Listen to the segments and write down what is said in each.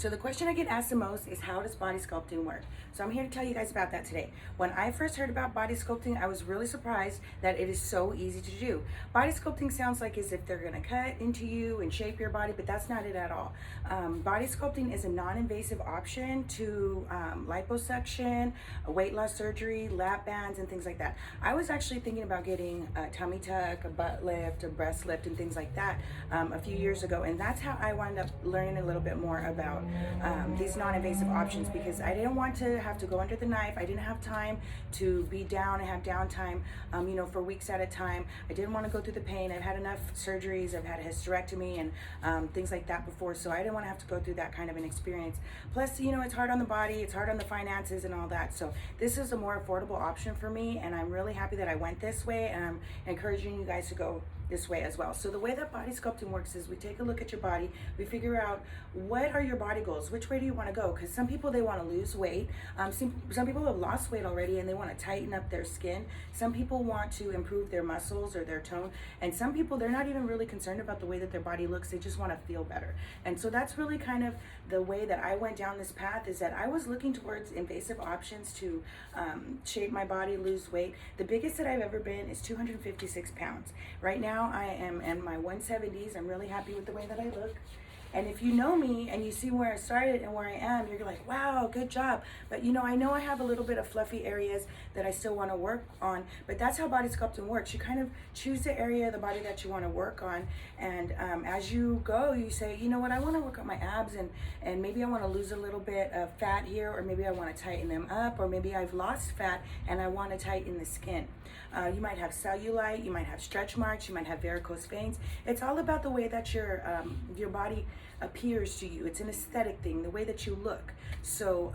So the question I get asked the most is, how does body sculpting work? So I'm here to tell you guys about that today. When I first heard about body sculpting, I was really surprised that it is so easy to do. Body sculpting sounds like as if they're gonna cut into you and shape your body, but that's not it at all. Body sculpting is a non-invasive option to liposuction, weight loss surgery, lap bands, and things like that. I was actually thinking about getting a tummy tuck, a butt lift, a breast lift, and things like that a few years ago, and that's how I wound up learning a little bit more about these non-invasive options, because I didn't want to have to go under the knife. I didn't have time to be down and have downtime, for weeks at a time. I didn't want to go through the pain. I've had enough surgeries. I've had a hysterectomy and things like that before, so I didn't want to have to go through that kind of an experience. Plus, it's hard on the body, it's hard on the finances and all that. So this is a more affordable option for me, and I'm really happy that I went this way, and I'm encouraging you guys to go this way as well. So the way that body sculpting works is we take a look at your body, we figure out what are your body goals, which way do you want to go, because some people, they want to lose weight, some people have lost weight already and they want to tighten up their skin, some people want to improve their muscles or their tone, and some people, they're not even really concerned about the way that their body looks, they just want to feel better. And so that's really kind of the way that I went down this path, is that I was looking towards invasive options to shape my body, lose weight. The biggest that I've ever been is 256 pounds. Right now I am in my 170s. I'm really happy with the way that I look. And if you know me and you see where I started and where I am, you're like, wow, good job. But I know I have a little bit of fluffy areas that I still want to work on, but that's how body sculpting works. You kind of choose the area of the body that you want to work on, and as you go, you say, you know what, I want to work on my abs, and maybe I want to lose a little bit of fat here, or maybe I want to tighten them up, or maybe I've lost fat and I want to tighten the skin. You might have cellulite, you might have stretch marks, you might have varicose veins. It's all about the way that your body appears to you. It's an aesthetic thing, the way that you look. So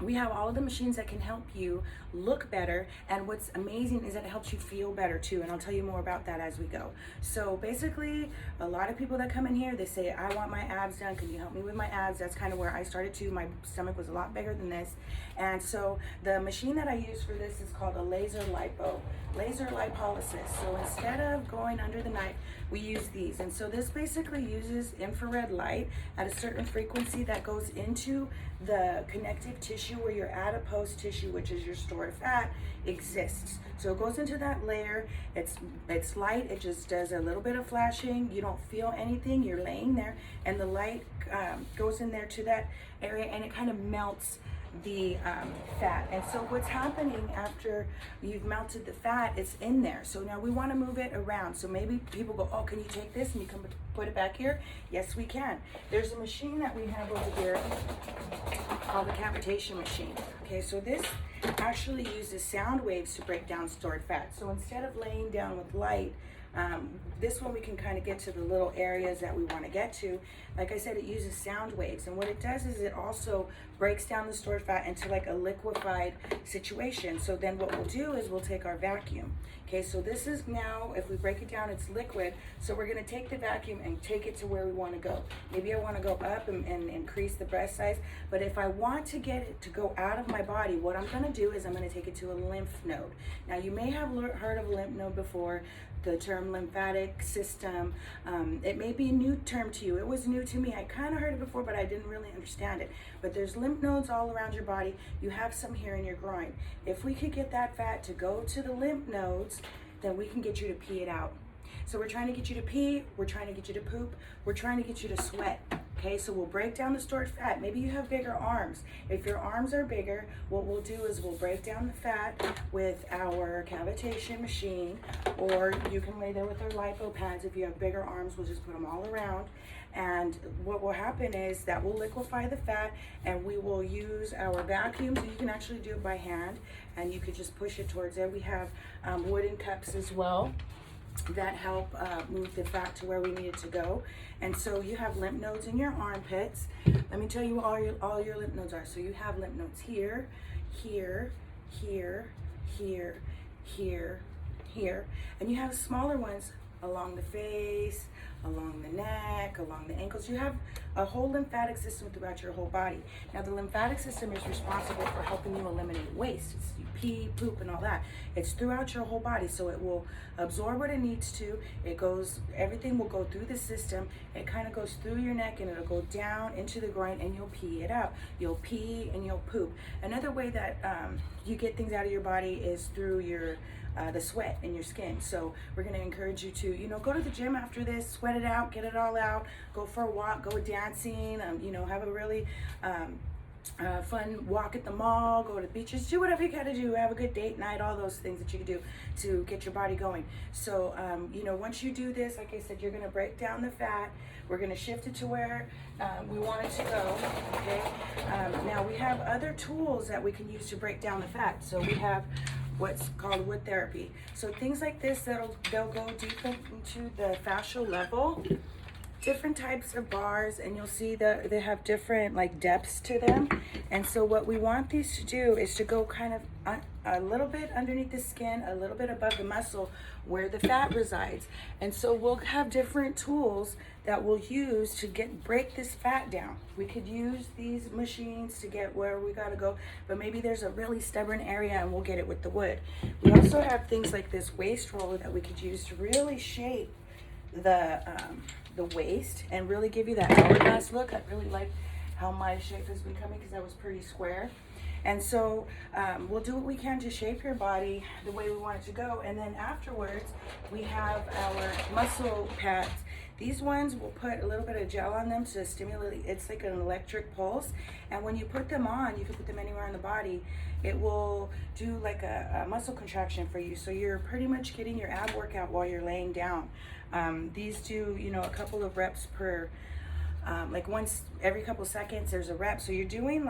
we have all of the machines that can help you look better, and what's amazing is that it helps you feel better too, and I'll tell you more about that as we go. So basically, a lot of people that come in here, they say, I want my abs done, can you help me with my abs? That's kind of where I started too. My stomach was a lot bigger than this, and so the machine that I use for this is called a laser lipolysis. So instead of going under the knife, we use these, and so this basically uses infrared light at a certain frequency that goes into the connective tissue where your adipose tissue, which is your stored fat, exists. So it goes into that layer. It's light. It just does a little bit of flashing. You don't feel anything. You're laying there, and the light goes in there to that area, and it kind of melts the fat. And so what's happening after you've melted the fat, it's in there. So now we want to move it around. So maybe people go, oh, can you take this and you can put it back here? Yes, we can. There's a machine that we have over here called the cavitation machine. Okay, so this actually uses sound waves to break down stored fat. So instead of laying down with light, this one we can kind of get to the little areas that we want to get to. Like I said, it uses sound waves, and what it does is it also breaks down the stored fat into like a liquefied situation. So then what we'll do is we'll take our vacuum. Okay, so this is now, if we break it down, it's liquid. So we're going to take the vacuum and take it to where we want to go. Maybe I want to go up and increase the breast size, but if I want to get it to go out of my body, what I'm going to do is I'm going to take it to a lymph node. Now, you may have heard of a lymph node before, the term lymphatic system. It may be a new term to you. It was new to me. I kind of heard it before, but I didn't really understand it. But there's lymph nodes all around your body. You have some here in your groin. If we could get that fat to go to the lymph nodes, then we can get you to pee it out. So we're trying to get you to pee, we're trying to get you to poop, we're trying to get you to sweat. Okay, so we'll break down the stored fat. Maybe you have bigger arms. If your arms are bigger, what we'll do is we'll break down the fat with our cavitation machine, or you can lay there with our lipo pads. If you have bigger arms, we'll just put them all around. And what will happen is that we'll liquefy the fat, and we will use our vacuum. So you can actually do it by hand, and you could just push it towards there. We have wooden cups as well that help move the fat to where we need it to go. And so you have lymph nodes in your armpits. Let me tell you what all your lymph nodes are. So you have lymph nodes here, here, here, here, here, here, and you have smaller ones along the face, along the neck, along the ankles. You have a whole lymphatic system throughout your whole body. Now the lymphatic system is responsible for helping you eliminate waste. It's you pee, poop, and all that. It's throughout your whole body, so it will absorb what it needs to. Everything will go through the system. It kind of goes through your neck and it'll go down into the groin and you'll pee it out. You'll pee and you'll poop. Another way that you get things out of your body is through your the sweat in your skin. So we're going to encourage you to, go to the gym after this, sweat it out, get it all out, go for a walk, go dancing, have a really fun walk at the mall, go to the beaches, do whatever you got to do, have a good date night, all those things that you can do to get your body going. So, once you do this, like I said, you're going to break down the fat. We're going to shift it to where we want it to go, okay? Now, we have other tools that we can use to break down the fat. So we have what's called wood therapy. So things like this, they'll go deep into the fascial level. Different types of bars, and you'll see that they have different depths to them. And so what we want these to do is to go kind of a little bit underneath the skin, a little bit above the muscle where the fat resides. And so we'll have different tools that we'll use to break this fat down. We could use these machines to get where we gotta go, but maybe there's a really stubborn area and we'll get it with the wood. We also have things like this waist roller that we could use to really shape the waist and really give you that hourglass look. I really like how my shape is becoming because I was pretty square. And so we'll do what we can to shape your body the way we want it to go. And then afterwards, we have our muscle pads. These ones, we'll put a little bit of gel on them to stimulate. It's like an electric pulse. And when you put them on, you can put them anywhere in the body. It will do like a muscle contraction for you. So you're pretty much getting your ab workout while you're laying down. These do, a couple of reps per, once every couple seconds, there's a rep. So you're doing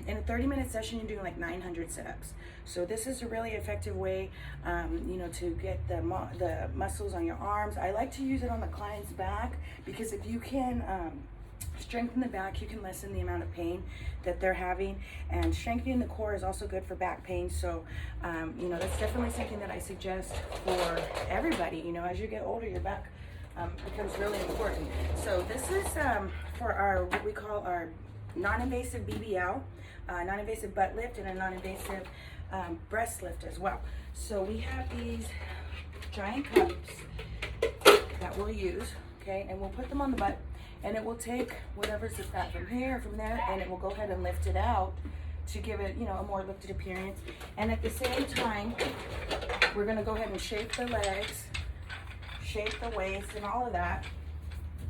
in a 30-minute session, you're doing 900 sit-ups. So this is a really effective way, to get the muscles on your arms. I like to use it on the client's back because if you can strengthen the back, you can lessen the amount of pain that they're having. And strengthening the core is also good for back pain. So, that's definitely something that I suggest for everybody. As you get older, your back becomes really important. So this is for what we call our non-invasive BBL, non-invasive butt lift, and a non-invasive breast lift as well. So we have these giant cups that we'll use, okay, and we'll put them on the butt, and it will take whatever's the fat from here, from there, and it will go ahead and lift it out to give it, a more lifted appearance. And at the same time, we're gonna go ahead and shape the legs, shape the waist, and all of that.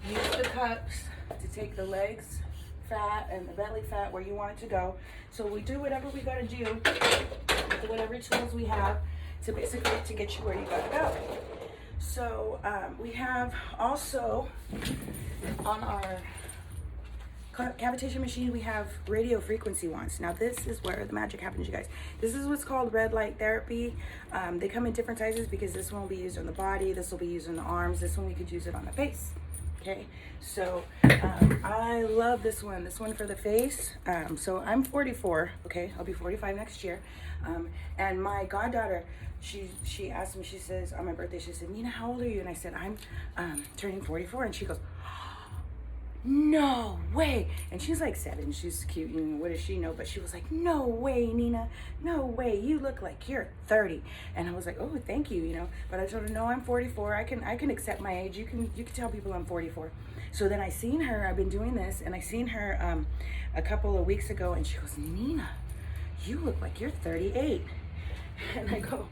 Use the cups to take the legs fat and the belly fat where you want it to go. So we do whatever we gotta do with whatever tools we have to basically to get you where you gotta go. So we have also on our cavitation machine, we have radio frequency ones. Now this is where the magic happens, you guys. This is what's called red light therapy. They come in different sizes because this one will be used on the body, this will be used on the arms, this one we could use it on the face. Okay, so I love this one for the face. So I'm 44, okay, I'll be 45 next year. And my goddaughter, she asked me, she says, on my birthday, she said, Nina, how old are you? And I said, I'm turning 44. And she goes, no way. And she's like 7, she's cute, what does she know? But she was like, no way, Nina, no way, you look like you're 30. And I was like, oh, thank you, but I told her, no, I'm 44. I can accept my age. You can tell people I'm 44. So then I seen her, I've been doing this, and I seen her a couple of weeks ago, and she goes, Nina, you look like you're 38. And I go,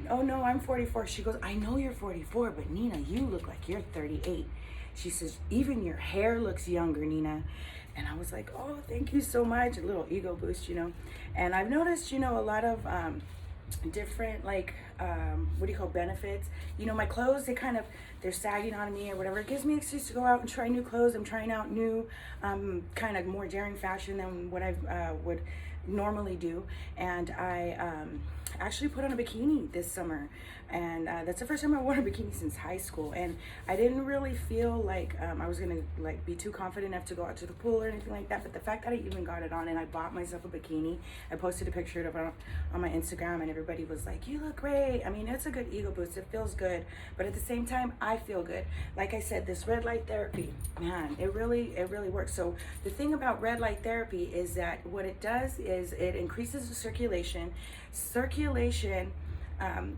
oh no, I'm 44. She goes, I know you're 44, but Nina, you look like you're 38. She says, even your hair looks younger, Nina. And I was like, oh, thank you so much. A little ego boost, And I've noticed, a lot of different, benefits. My clothes, they're sagging on me or whatever. It gives me an excuse to go out and try new clothes. I'm trying out new, kind of more daring fashion than what I would normally do. And I actually put on a bikini this summer, and that's the first time I wore a bikini since high school. And I didn't really feel like I was gonna like be too confident enough to go out to the pool or anything like that, but the fact that I even got it on and I bought myself a bikini, I posted a picture of it on my Instagram, and everybody was like, you look great. I mean, it's a good ego boost, it feels good, but at the same time I feel good. Like I said, this red light therapy, man, it really works. So the thing about red light therapy is that what it does is it increases the circulation.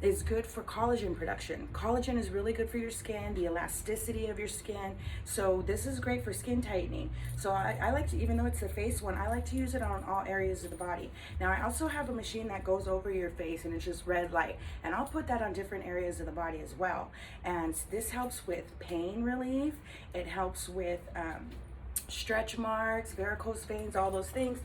Is good for collagen production. Collagen is really good for your skin, the elasticity of your skin. So this is great for skin tightening. So I like to, even though it's the face one, I like to use it on all areas of the body. Now I also have a machine that goes over your face and it's just red light. And I'll put that on different areas of the body as well. And this helps with pain relief. It helps with stretch marks, varicose veins, all those things.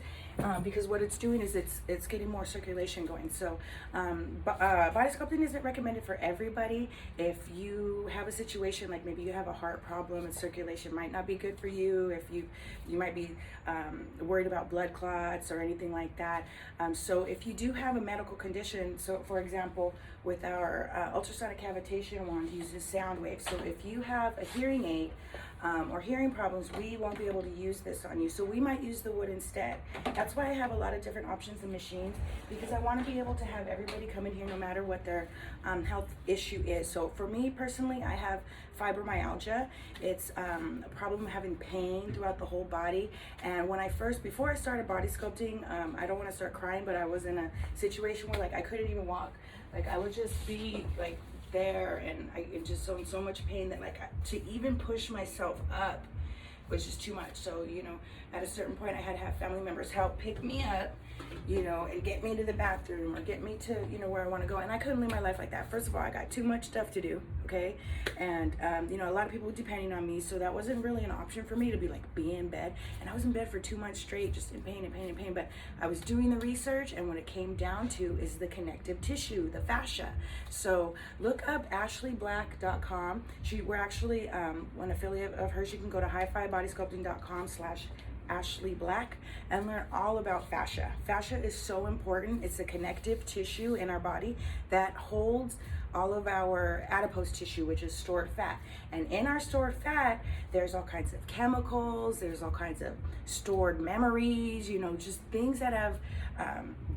Because what it's doing is it's getting more circulation going. So body sculpting isn't recommended for everybody. If you have a situation like maybe you have a heart problem and circulation might not be good for you, if you might be worried about blood clots or anything like that. So if you do have a medical condition, so for example, with our ultrasonic cavitation wand uses sound waves. So if you have a hearing aid or hearing problems, we won't be able to use this on you. So we might use the wood instead. That's why I have a lot of different options and machines, because I want to be able to have everybody come in here no matter what their health issue is. So for me personally, I have fibromyalgia. It's a problem having pain throughout the whole body. And when before I started body sculpting, I don't want to start crying, but I was in a situation where like I couldn't even walk. Like I would just be like there, and I just in so much pain that like to even push myself up was just too much. So, you know, at a certain point I had to have family members help pick me up, you know, and get me to the bathroom or get me to, you know, where I want to go. And I couldn't live my life like that. First of all, I got too much stuff to do, okay? And, you know, a lot of people depending on me, so that wasn't really an option for me to be in bed. And I was in bed for 2 months straight, just in pain and pain and pain. But I was doing the research, and what it came down to is the connective tissue, the fascia. So look up ashleyblack.com. We're actually an affiliate of hers. You can go to highfibodysculpting.com/Ashley Black and learn all about fascia. Fascia is so important. It's a connective tissue in our body that holds all of our adipose tissue, which is stored fat. And in our stored fat, there's all kinds of chemicals, there's all kinds of stored memories, you know, just things that have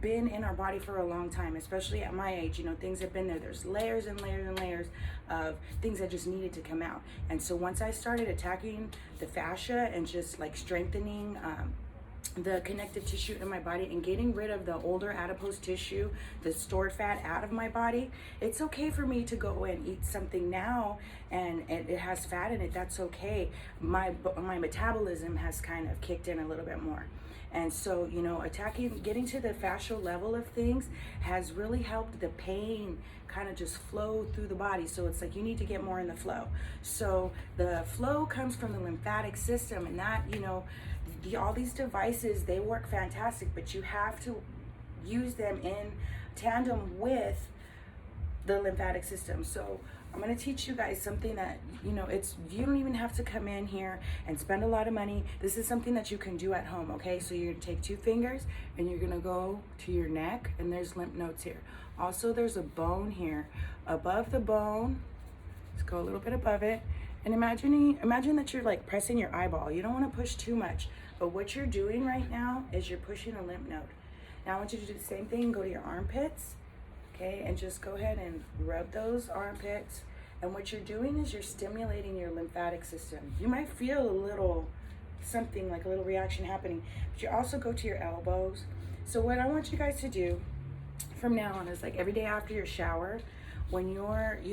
been in our body for a long time, especially at my age. You know, things have been there. There's layers and layers and layers of things that just needed to come out. And so once I started attacking the fascia and just like strengthening the connective tissue in my body and getting rid of the older adipose tissue, the stored fat out of my body, it's okay for me to go and eat something now and it has fat in it. That's okay. My metabolism has kind of kicked in a little bit more. And so, you know, getting to the fascial level of things has really helped the pain kind of just flow through the body. So it's like you need to get more in the flow. So the flow comes from the lymphatic system, and that, you know, all these devices, they work fantastic, but you have to use them in tandem with the lymphatic system. So I'm going to teach you guys something that, you know, you don't even have to come in here and spend a lot of money. This is something that you can do at home, okay? So you're going to take 2 fingers and you're going to go to your neck, and there's lymph nodes here. Also, there's a bone here. Above the bone, let's go a little bit above it. And imagine that you're like pressing your eyeball. You don't want to push too much, but what you're doing right now is you're pushing a lymph node. Now I want you to do the same thing. Go to your armpits, okay, and just go ahead and rub those armpits. And what you're doing is you're stimulating your lymphatic system. You might feel a little something, like a little reaction happening, but you also go to your elbows. So what I want you guys to do from now on is like every day after your shower, when you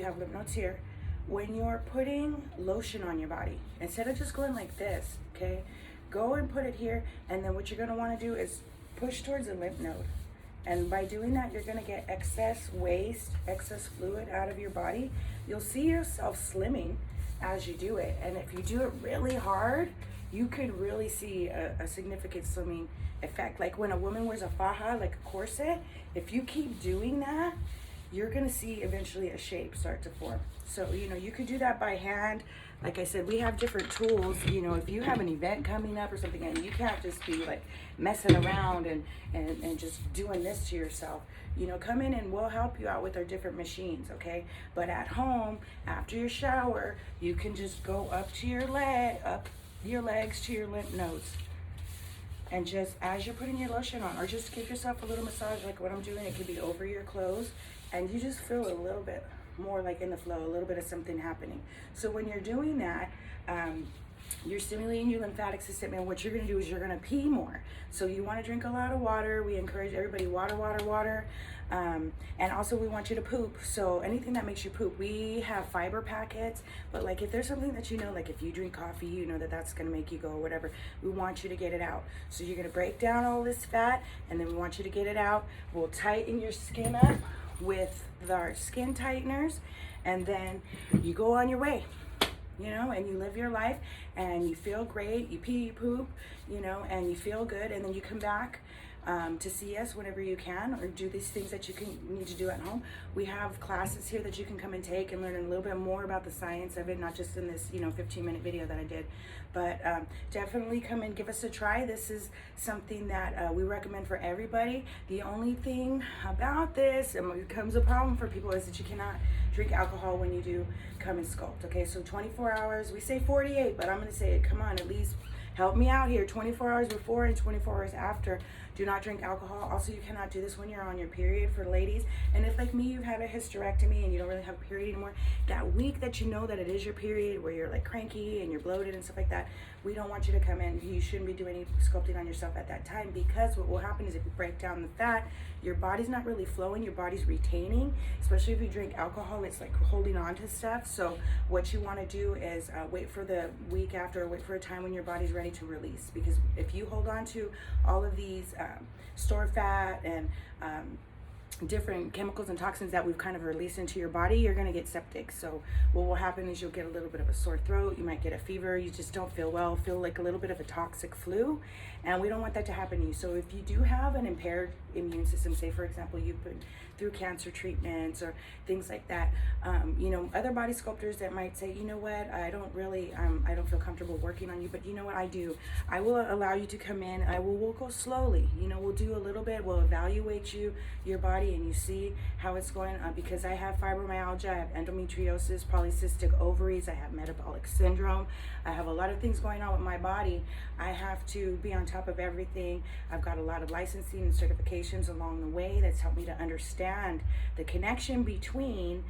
have lymph nodes here, when you're putting lotion on your body, instead of just going like this, okay, go and put it here, and then what you're going to want to do is push towards the lymph node. And by doing that, you're going to get excess waste, excess fluid out of your body. You'll see yourself slimming as you do it. And if you do it really hard, you could really see a significant slimming effect. Like when a woman wears a faja, like a corset, if you keep doing that, you're gonna see eventually a shape start to form. So, you know, you could do that by hand. Like I said, we have different tools. You know, if you have an event coming up or something, and you can't just be like messing around and just doing this to yourself, you know, come in and we'll help you out with our different machines, okay? But at home, after your shower, you can just go up your legs to your lymph nodes. And just as you're putting your lotion on, or just give yourself a little massage like what I'm doing. It could be over your clothes, and you just feel a little bit more like in the flow, a little bit of something happening. So when you're doing that, you're stimulating your lymphatic system, and what you're going to do is you're going to pee more. So you want to drink a lot of water. We encourage everybody water, water, water. And also we want you to poop. So anything that makes you poop, we have fiber packets, but like if there's something that you know, like if you drink coffee, you know that that's going to make you go or whatever, we want you to get it out. So you're going to break down all this fat, and then we want you to get it out. We'll tighten your skin up with our skin tighteners, and then you go on your way, you know, and you live your life and you feel great. You pee, you poop, you know, and you feel good, and then you come back to see us whenever you can, or do these things that you need to do at home. We have classes here that you can come and take and learn a little bit more about the science of it, not just in this, you know, 15-minute video that I did, but definitely come and give us a try. This is something that we recommend for everybody. The only thing about this, and it becomes a problem for people, is that you cannot drink alcohol when you do come and sculpt. Okay, so 24 hours, we say 48, but I'm gonna say, come on, at least help me out here. 24 hours before and 24 hours after. Do not drink alcohol. Also, you cannot do this when you're on your period, for ladies. And if, like me, you've had a hysterectomy and you don't really have a period anymore, that week that you know that it is your period, where you're like cranky and you're bloated and stuff like that, we don't want you to come in. You shouldn't be doing any sculpting on yourself at that time, because what will happen is if you break down the fat, your body's not really flowing, your body's retaining. Especially if you drink alcohol, it's like holding on to stuff. So what you want to do is wait for the week after, or wait for a time when your body's ready to release. Because if you hold on to all of these stored fat and different chemicals and toxins that we've kind of released into your body, you're going to get septic. So what will happen is you'll get a little bit of a sore throat, you might get a fever, you just don't feel well, feel like a little bit of a toxic flu, and we don't want that to happen to you. So if you do have an impaired immune system, say for example you've been through cancer treatments or things like that, you know, other body sculptors that might say, you know what, I don't feel comfortable working on you, but you know what I do, I will allow you to come in. We'll go slowly, you know, we'll do a little bit, we'll evaluate your body, and you see how it's going, because I have fibromyalgia, I have endometriosis, polycystic ovaries, I have metabolic syndrome, I have a lot of things going on with my body. I have to be on top of everything. I've got a lot of licensing and certifications along the way that's helped me to understand the connection between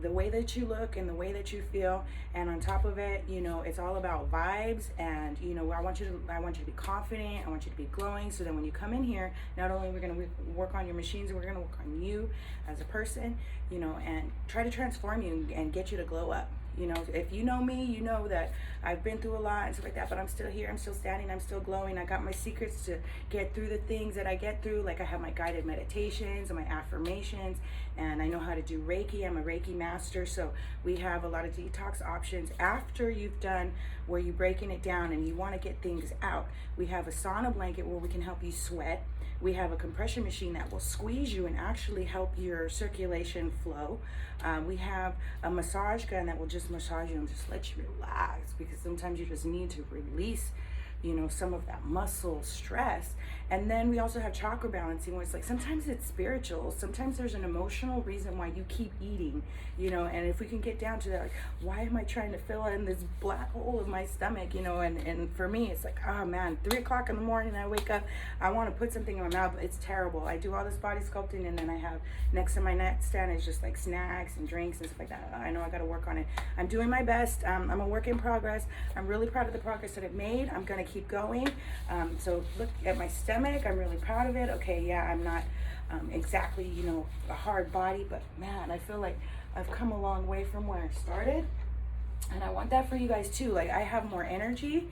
the way that you look and the way that you feel. And on top of it, you know, it's all about vibes. And you know, I want you to be confident, I want you to be glowing, so that when you come in here, not only we're going to work on your machines, we're going to work on you as a person, you know, and try to transform you and get you to glow up. You know, if you know me, you know that I've been through a lot and stuff like that, but I'm still here, I'm still standing, I'm still glowing. I got my secrets to get through the things that I get through. Like I have my guided meditations and my affirmations, and I know how to do Reiki. I'm a Reiki master, so we have a lot of detox options after you've done where you're breaking it down and you want to get things out. We have a sauna blanket where we can help you sweat. We have a compression machine that will squeeze you and actually help your circulation flow. We have a massage gun that will just massage you and just let you relax, because sometimes you just need to release, you know, some of that muscle stress. And then we also have chakra balancing, where it's like sometimes it's spiritual, sometimes there's an emotional reason why you keep eating, you know. And if we can get down to that, like, why am I trying to fill in this black hole of my stomach, you know? And for me, it's like, oh man, 3 o'clock in the morning, I wake up, I want to put something in my mouth. It's terrible. I do all this body sculpting, and then I have next to my nightstand is just like snacks and drinks and stuff like that. I know I got to work on it. I'm doing my best. I'm a work in progress. I'm really proud of the progress that I've made. I'm going to keep going. So look at my stomach. I'm really proud of it. Okay, yeah, I'm not exactly, you know, a hard body, but man, I feel like I've come a long way from where I started, and I want that for you guys too. Like, I have more energy.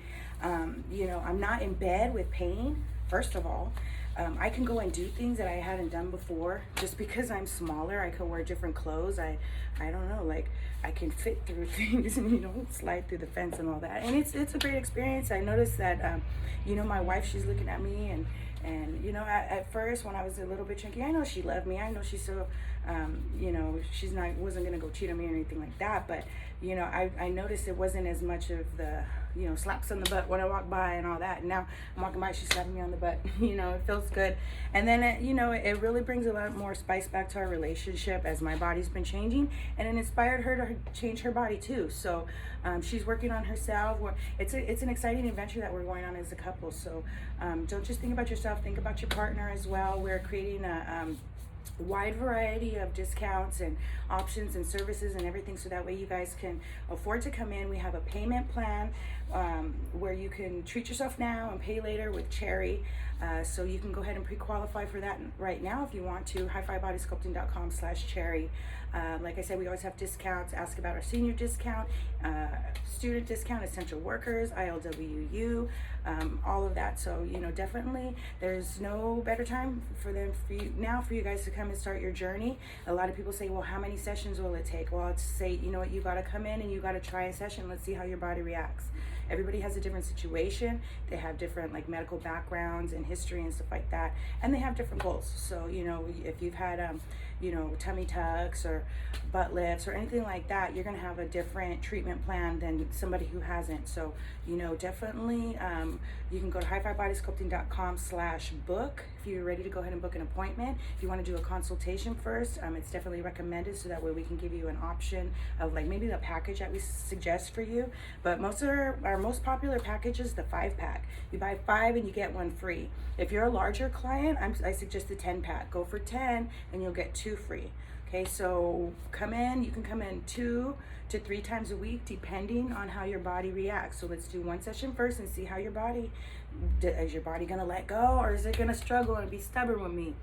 You know, I'm not in bed with pain, first of all. I can go and do things that I hadn't done before. Just because I'm smaller, I can wear different clothes. I don't know, like I can fit through things and slide through the fence and all that. And it's a great experience. I noticed that my wife, she's looking at me and at first when I was a little bit chunky, I know she loved me. I know she's so she's wasn't gonna go cheat on me or anything like that. But I noticed it wasn't as much of the slaps on the butt when I walk by and all that. And now I'm walking by, she's slapping me on the butt. It feels good. And then it really brings a lot more spice back to our relationship as my body's been changing, and it inspired her to change her body too. So she's working on herself. It's an exciting adventure that we're going on as a couple. So don't just think about yourself, think about your partner as well. We're creating a wide variety of discounts and options and services and everything, so that way you guys can afford to come in. We have a payment plan where you can treat yourself now and pay later with Cherry. So you can go ahead and pre-qualify for that right now if you want to. HiFiBodySculpting.com/Cherry. Like I said, we always have discounts. Ask about our senior discount, student discount, essential workers, ILWU, all of that. So definitely there's no better time for you guys to come and start your journey. A lot of people say, well, how many sessions will it take? Well, I'd say, you got to come in and you got to try a session. Let's see how your body reacts. Everybody has a different situation. They have different medical backgrounds and history and stuff like that, and they have different goals. So if you've had tummy tucks or butt lifts or anything like that, you're gonna have a different treatment plan than somebody who hasn't. So definitely you can go to HiFiBodySculpting.com/book if you're ready to go ahead and book an appointment. If you want to do a consultation first, it's definitely recommended, so that way we can give you an option of maybe the package that we suggest for you. But most of our most popular package is the 5-pack. You buy 5 and you get 1 free. If you're a larger client, I suggest the 10-pack. Go for 10 and you'll get 2 free. Okay, so come in. You can come in 2 to 3 times a week depending on how your body reacts. So let's do 1 session first and see how your body, is your body gonna let go, or is it gonna struggle and be stubborn with me?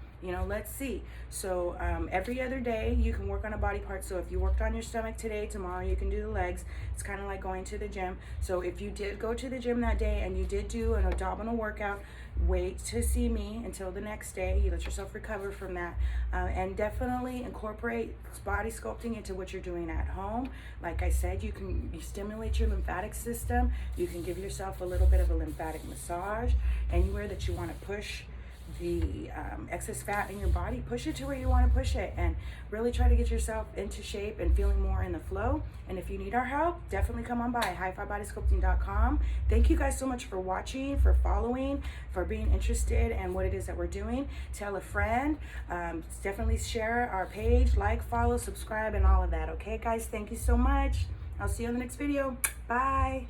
Let's see. So every other day you can work on a body part. So if you worked on your stomach today, tomorrow you can do the legs. It's kind of like going to the gym. So if you did go to the gym that day and you did do an abdominal workout, wait to see me until the next day. You let yourself recover from that, and definitely incorporate body sculpting into what you're doing at home. Like I said, you stimulate your lymphatic system. You can give yourself a little bit of a lymphatic massage anywhere that you want to push the excess fat in your body. Push it to where you want to push it, and really try to get yourself into shape and feeling more in the flow. And if you need our help, definitely come on by HiFiBodySculpting.com. Thank you guys so much for watching, for following, for being interested in what it is that we're doing. Tell a friend. Definitely share our page, follow, subscribe, and all of that. Okay guys, thank you so much. I'll see you on the next video. Bye.